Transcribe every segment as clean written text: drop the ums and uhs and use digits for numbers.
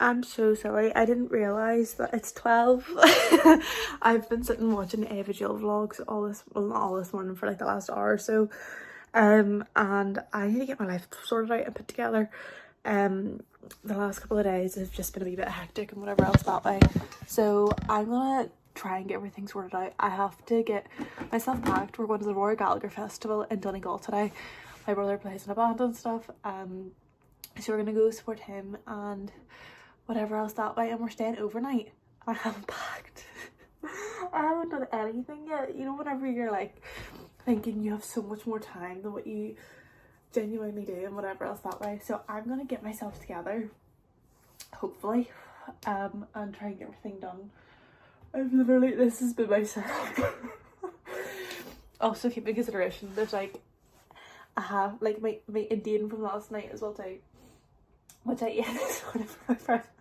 I'm so sorry. I didn't realise that it's 12. I've been sitting watching Ava Jill vlogs not all this morning for like the last hour or so. And I need to get my life sorted out and put together. The last couple of days have just been a wee bit hectic and whatever else that way. So I'm gonna try and get everything sorted out. I have to get myself packed. We're going to the Rory Gallagher festival in Donegal today. My brother plays in a band and stuff. So we're gonna go support him and whatever else that way, and we're staying overnight. I haven't packed. I haven't done anything yet. You know, whenever you're like thinking you have so much more time than what you genuinely do and whatever else that way. So I'm gonna get myself together, hopefully, and try and get everything done. I've literally, this has been my setup. Also keep in consideration there's like I have like my Indian from last night as well too, which I ate this morning for my breakfast.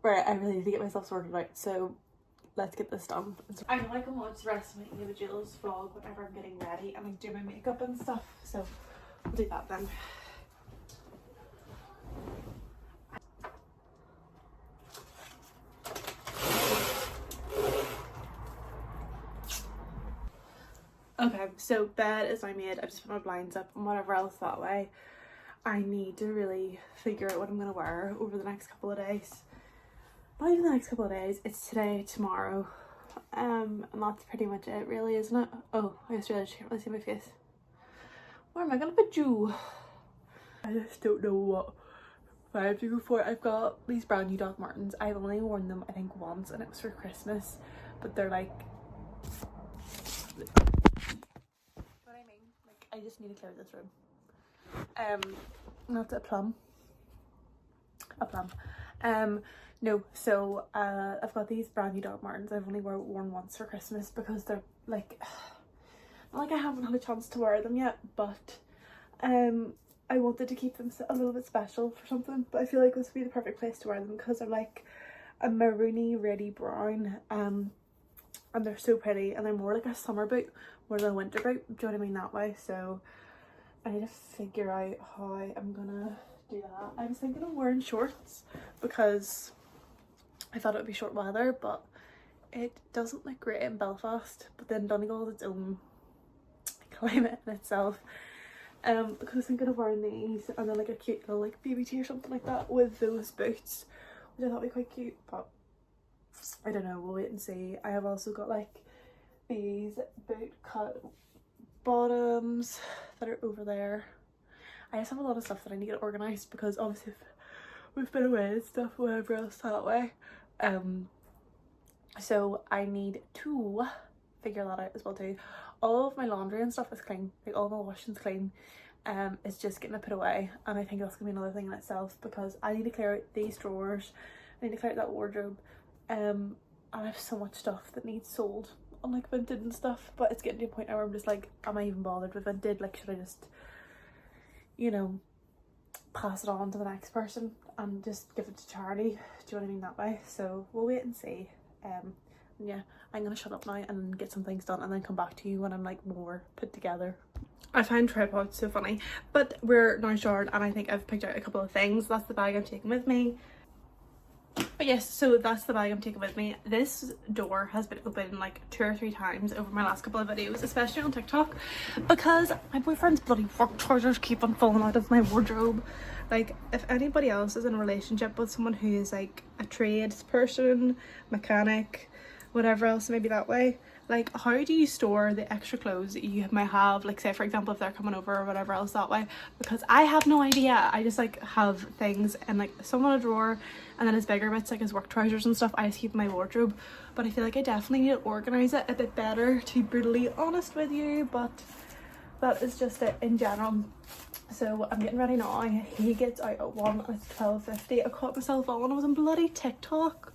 Right, I really need to get myself sorted out, so let's get this done. I know I can watch the rest of my Ava Jill's vlog whenever I'm getting ready and like do my makeup and stuff, so we'll do that then. Okay, so bed is my made. I just put my blinds up and whatever else that way. I need to really figure out what I'm gonna wear over the next couple of days. Not even the next couple of days, it's today, tomorrow. And that's pretty much it really, isn't it? Oh, I just realized you can't really see my face. Where am I gonna put you? I just don't know what vibe to go for. I've got these brand new Doc Martens. I've only worn them I think once and it was for Christmas, but they're like, what I mean, like I just need to clear this room. Not a plum. No, so I've got these brand new Doc Martens. I've only worn once for Christmas because they're like, not like I haven't had a chance to wear them yet, but I wanted to keep them a little bit special for something. But I feel like this would be the perfect place to wear them because they're like a maroony reddy brown, and they're so pretty, and they're more like a summer boot more than a winter boot. Do you know what I mean, that way? So I need to figure out how I'm gonna do that. I was thinking of wearing shorts because I thought it would be short weather, but it doesn't look great in Belfast. But then Donegal is its own climate in itself. Because I was thinking of wearing these and then like a cute little like baby tee or something like that with those boots, which I thought would be quite cute, but I don't know, we'll wait and see. I have also got like these boot cut bottoms that are over there. I just have a lot of stuff that I need to get organised because obviously we've been away and stuff, whatever else that way. So I need to figure that out as well too. All of my laundry and stuff is clean, like all my washing's clean. It's just getting it put away, and I think that's gonna be another thing in itself because I need to clear out these drawers, I need to clear out that wardrobe, and I have so much stuff that needs sold on like Vinted and stuff, but it's getting to a point now where I'm just like, am I even bothered with Vinted? Like, should I just, you know, pass it on to the next person and just give it to charity? Do you know what I mean, that way? So we'll wait and see. Yeah, I'm gonna shut up now and get some things done and then come back to you when I'm like more put together. I find tripods so funny, but we're now showered and I think I've picked out a couple of things. That's the bag I'm taking with me. But yes, so that's the bag I'm taking with me. This door has been open like 2 or 3 times over my last couple of videos, especially on TikTok, because my boyfriend's bloody work trousers keep on falling out of my wardrobe. Like, if anybody else is in a relationship with someone who is like a trades person, mechanic, whatever else maybe that way, like how do you store the extra clothes that you might have, like say for example if they're coming over or whatever else that way? Because I have no idea. I just like have things in like some in a drawer, and then his bigger bits like his work trousers and stuff I just keep in my wardrobe. But I feel like I definitely need to organise it a bit better, to be brutally honest with you, but that is just it in general. So I'm getting ready now. He gets out at 1 and it's 12:50. I caught myself on, I was on bloody TikTok.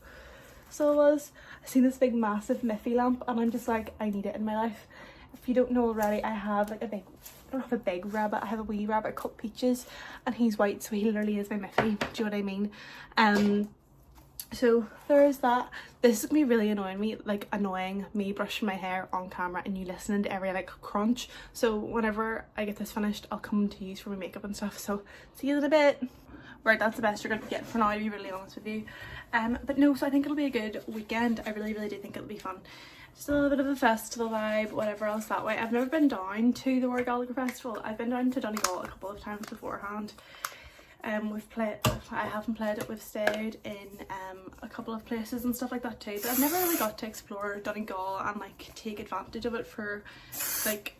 So I was. I seen this big massive Miffy lamp and I'm just like, I need it in my life. If you don't know already, I have like I don't have a big rabbit, I have a wee rabbit called Peaches, and he's white, so he literally is my Miffy. Do you know what I mean? So there is that. This is gonna be really annoying me brushing my hair on camera and you listening to every like crunch. So whenever I get this finished, I'll come to use for my makeup and stuff. So see you in a bit. right, that's the best you're going to get for now, to be really honest with you. But no, so I think it'll be a good weekend. I really do think it'll be fun. Just a little bit of a festival vibe, whatever else that way. I've never been down to the Rory Gallagher festival. I've been down to Donegal a couple of times beforehand. I haven't played it, we've stayed in a couple of places and stuff like that too, but I've never really got to explore Donegal and like take advantage of it for like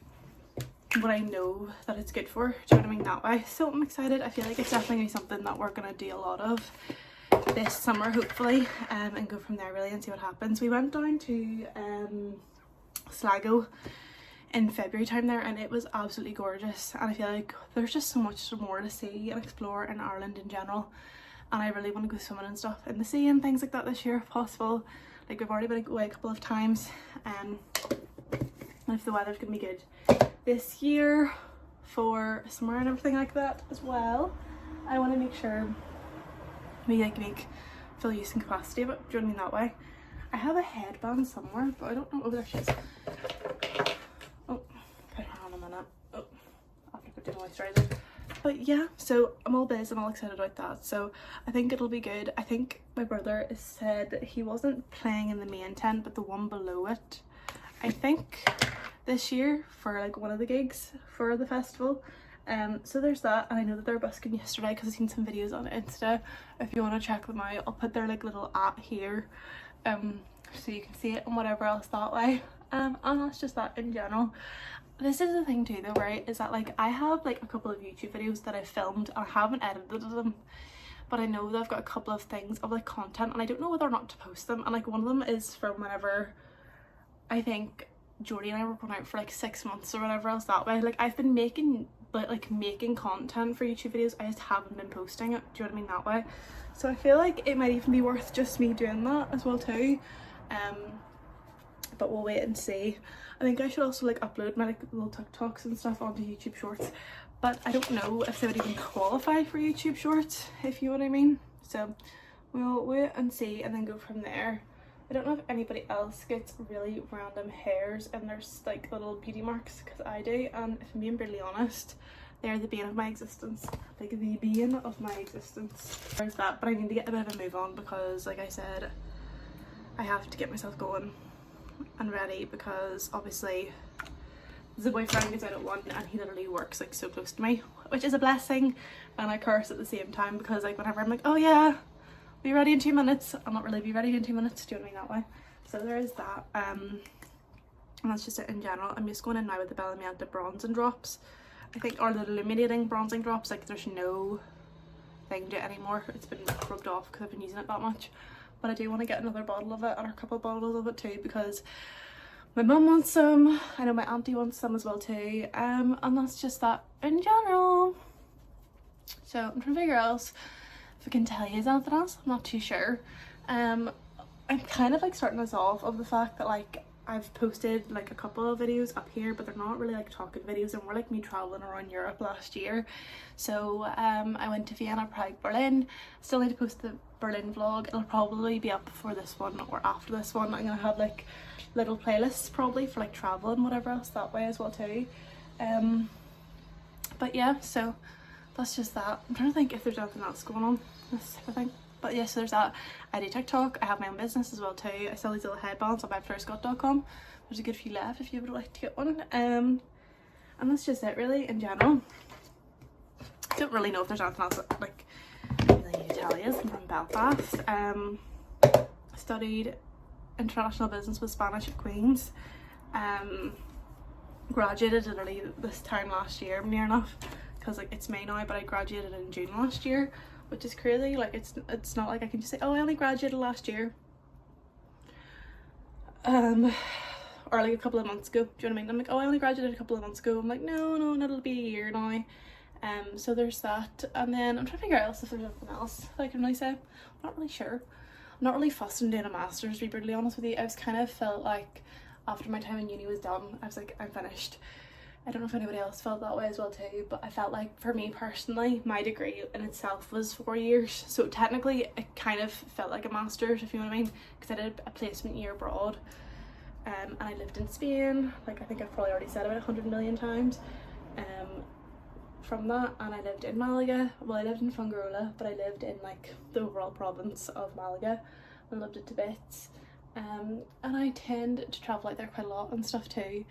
what I know that it's good for, do you know what I mean, that way. So I'm excited. I feel like it's definitely something that we're gonna do a lot of this summer hopefully, and go from there really and see what happens. We went down to Sligo in February time there, and it was absolutely gorgeous, and I feel like there's just so much more to see and explore in Ireland in general, and I really want to go swimming and stuff in the sea and things like that this year if possible. Like we've already been away a couple of times, and if the weather's gonna be good this year for summer and everything like that as well, I want to make sure we like make full use and capacity of it, do you know what I mean, that way. I have a headband somewhere, but I don't know. Oh, there she is. Oh, put her on a minute. Oh, I'll have to do moisturizer. But yeah, so I'm all biz, I'm all excited about that, so I think it'll be good. I think my brother has said that he wasn't playing in the main tent but the one below it, I think, this year for like one of the gigs for the festival. So there's that, and I know that they're busking yesterday because I've seen some videos on Insta. If you want to check them out, I'll put their like little app here, so you can see it and whatever else that way. And that's just that in general. This is the thing too though, right, is that like I have like a couple of YouTube videos that I've filmed and I haven't edited them, but I know that I've got a couple of things of like content and I don't know whether or not to post them. And like one of them is from whenever I think Jordy and I were going out for like 6 months or whatever else that way. Like I've been making content for YouTube videos, I just haven't been posting it, do you know what I mean, that way. So I feel like it might even be worth just me doing that as well too, but we'll wait and see. I think I should also like upload my like little TikToks and stuff onto YouTube Shorts, but I don't know if they would even qualify for YouTube Shorts, if you know what I mean. So we'll wait and see and then go from there. I don't know if anybody else gets really random hairs and there's like little beauty marks, because I do, and if I'm being brutally honest, they're the bane of my existence, like the bane of my existence. There's that, but I need to get a bit of a move on because like I said, I have to get myself going and ready, because obviously the boyfriend gets out at 1 and he literally works like so close to me, which is a blessing and a curse at the same time, because like whenever I'm like, oh yeah, be ready in 2 minutes, I'll not really be ready in 2 minutes, do you know what I mean, that way. So there is that, and that's just it in general. I'm just going in now with the Bellamianta bronzing drops, I think, or the illuminating bronzing drops. Like there's no thing to it anymore, it's been rubbed off because I've been using it that much. But I do want to get another bottle of it, and a couple of bottles of it too, because my mum wants some, I know my auntie wants some as well too, and that's just that in general. So I'm trying to figure out if I can tell you anything else, I'm not too sure. I'm kind of like starting this off of the fact that like I've posted like a couple of videos up here, but they're not really like talking videos, and more like me traveling around Europe last year. So I went to Vienna, Prague, Berlin. Still need to post the Berlin vlog. It'll probably be up before this one or after this one. I'm gonna have like little playlists probably for like travel and whatever else that way as well too. But yeah, so that's just that. I'm trying to think if there's anything else going on this type of thing. But yeah, so there's that. I do TikTok, I have my own business as well too. I sell these little headbands on webflairscott.com. There's a good few left if you would like to get one. And that's just it really in general. I don't really know if there's anything else that like I really need to tell you. I'm from Belfast. Studied international business with Spanish at Queen's. Graduated literally this time last year, near enough, because like it's May now, but I graduated in June last year, which is crazy. Like it's not like I can just say, oh, I only graduated last year, or like a couple of months ago, do you know what I mean? I'm like, oh, I only graduated a couple of months ago. I'm like, no, it'll be a year now. So there's that, and then I'm trying to figure out if there's anything else that I can really say. I'm not really sure. I'm not really fussed on doing a master's, to be brutally honest with you. I was kind of felt like after my time in uni was done, I was like, I'm finished. I don't know if anybody else felt that way as well too, but I felt like for me personally, my degree in itself was 4 years, so technically it kind of felt like a master's, if you know what I mean, because I did a placement year abroad, and I lived in Spain, like I think I've probably already said about 100 million times, from that, and I lived in Malaga. Well, I lived in Fungirola, but I lived in like the overall province of Malaga and loved it to bits. And I tend to travel out there quite a lot and stuff too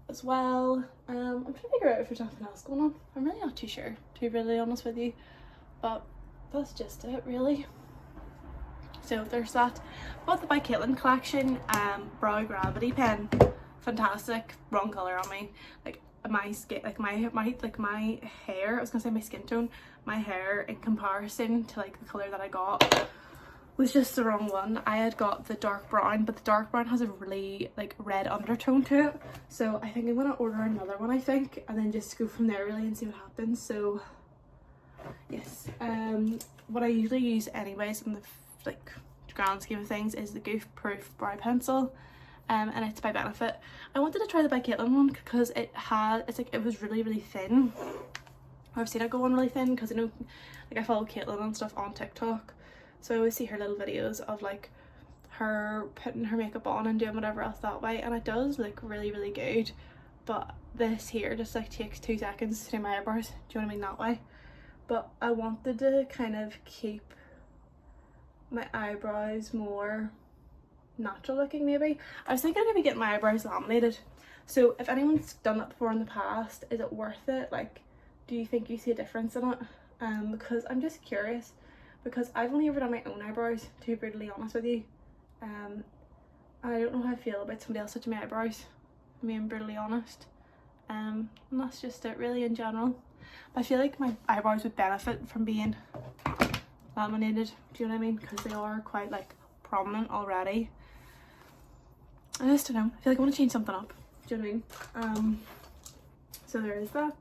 as well. I'm trying to figure out if there's anything else going on. I'm really not too sure, to be really honest with you, but that's just it really. So there's that. Bought the By Caitlin collection brow gravity pen. Fantastic. Wrong colour on me. Like my skin, like my hair, I was gonna say my skin tone, my hair in comparison to like the colour that I got was just the wrong one. I had got the dark brown, but the dark brown has a really like red undertone to it, so I think I'm gonna order another one, I think, and then just go from there really and see what happens. So yes, what I usually use anyways in the like grand scheme of things is the Goof Proof brow pencil, and it's by Benefit. I wanted to try the By Caitlin one because it was really thin. I've seen it go on really thin because I know, like, I follow Caitlin and stuff on TikTok, so I always see her little videos of like her putting her makeup on and doing whatever else that way, and it does look really good. But this here just like takes 2 seconds to do my eyebrows, do you know what I mean, that way. But I wanted to kind of keep my eyebrows more natural looking maybe. I was thinking of maybe getting my eyebrows laminated. So if anyone's done that before in the past, is it worth it? Like, do you think you see a difference in it? Because I'm just curious, because I've only ever done my own eyebrows, to be brutally honest with you. And I don't know how I feel about somebody else touching my eyebrows, I mean, brutally honest. And that's just it really in general. I feel like my eyebrows would benefit from being laminated, do you know what I mean? Because they are quite like prominent already. I just don't know, I feel like I want to change something up, do you know what I mean? So there is that.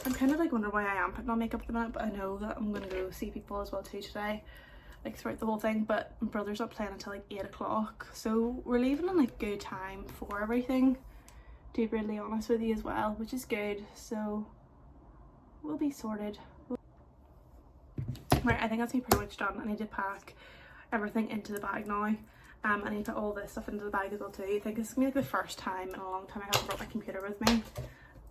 I'm kind of like wondering why I am putting on makeup at the minute, but I know that I'm gonna go see people as well too today, like throughout the whole thing. But my brother's not playing until like 8 o'clock, so we're leaving in like good time for everything, to be really honest with you as well, which is good. So we'll be sorted. Right, I think that's me pretty much done. I need to pack everything into the bag now. I need to put all this stuff into the bag as well too. I think this is gonna be like the first time in a long time I haven't brought my computer with me,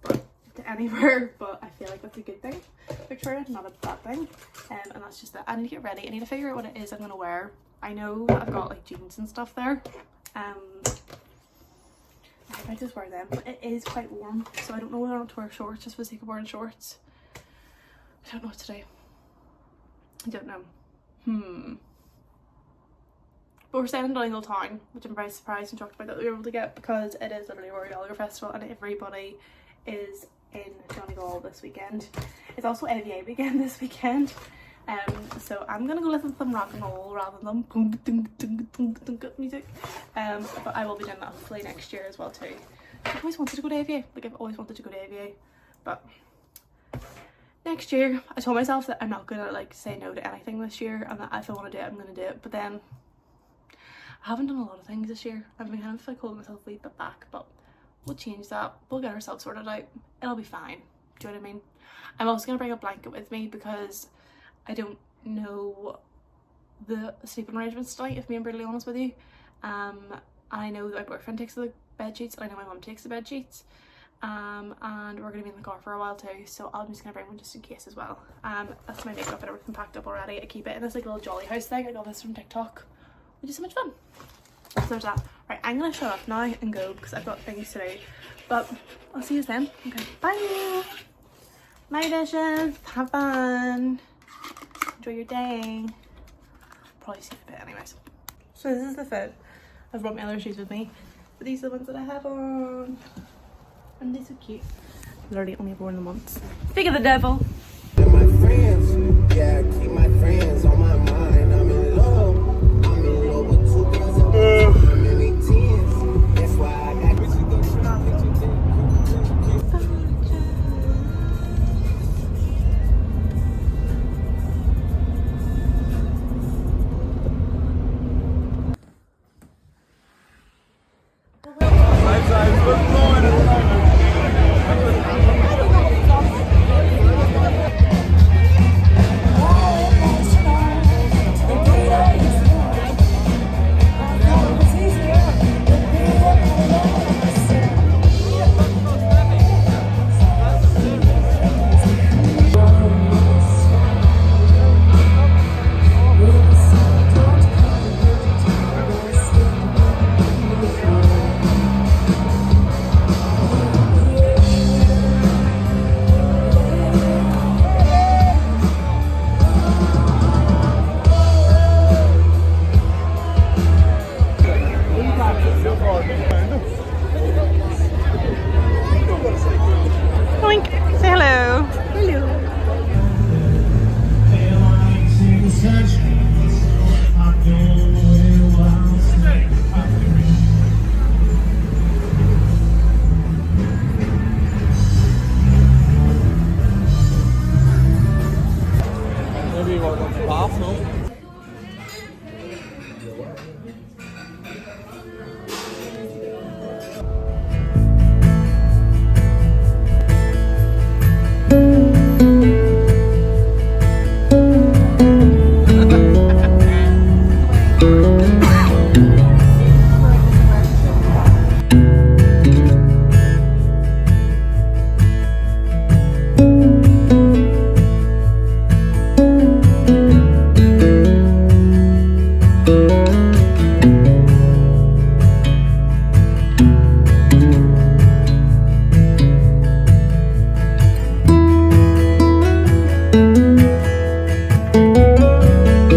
but to anywhere, but I feel like that's a good thing, Victoria, not a bad thing. And that's just that. I need to get ready. I need to figure out what it is I'm gonna wear. I know I've got like jeans and stuff there. I might just wear them, but it is quite warm, so I don't know whether I want to wear shorts just for the sake of wearing shorts. I don't know what to do. I don't know. But we're staying in Donegal Town, which I'm very surprised and shocked about that we were able to get, because it is literally Rory Gallagher Festival and everybody is in Donegal this weekend. It's also AVA weekend this weekend. So I'm gonna go listen to some rock and roll rather than music. But I will be doing that hopefully next year as well too. I've always wanted to go to AVA, like I've always wanted to go to AVA, but next year I told myself that I'm not gonna like say no to anything this year, and that if I want to do it I'm gonna do it. But then I haven't done a lot of things this year. I've been kind of like holding myself a wee bit back, but we'll change that. We'll get ourselves sorted out. It'll be fine. Do you know what I mean? I'm also gonna bring a blanket with me because I don't know the sleeping arrangements tonight, if I'm brutally honest with you. I know that my boyfriend takes the bed sheets, and I know my mum takes the bed sheets. And we're gonna be in the car for a while too, so I'm just gonna bring one just in case as well. That's my makeup and everything packed up already. I keep it in this like little jolly house thing. I got this from TikTok, which is so much fun. So there's that. Right, I'm gonna shut up now and go because I've got things to do. But I'll see you then. Okay, bye. My dishes. Have fun. Enjoy your day. Probably see you in a bit anyways. So this is the fit. I've brought my other shoes with me, but these are the ones that I have on. And they're so cute. I've literally only worn them once. Speak of the devil.